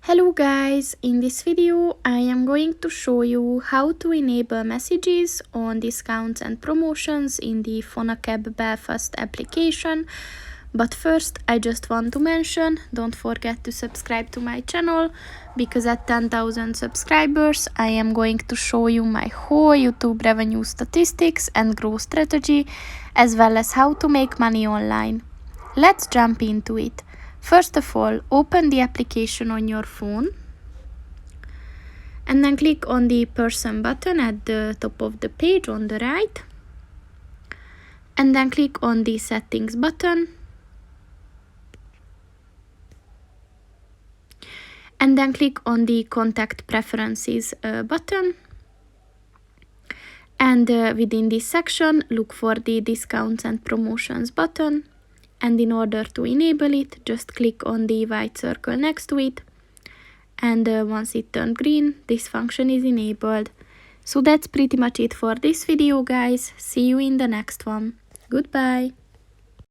Hello guys, in this video I am going to show you how to enable messages on discounts and promotions in the Fonacab Belfast application. But first I just want to mention, don't forget to subscribe to my channel, because at 10,000 subscribers I am going to show you my whole YouTube revenue statistics and growth strategy, as well as how to make money online. Let's jump into it. First of all, open the application on your phone and then click on the person button at the top of the page on the right, and then click on the settings button, and then click on the contact preferences button, and within this section look for the discounts and promotions button. And in order to enable it, just click on the white circle next to it, and once it turned green, this function is enabled. So that's pretty much it for this video guys. See you in the next one. Goodbye.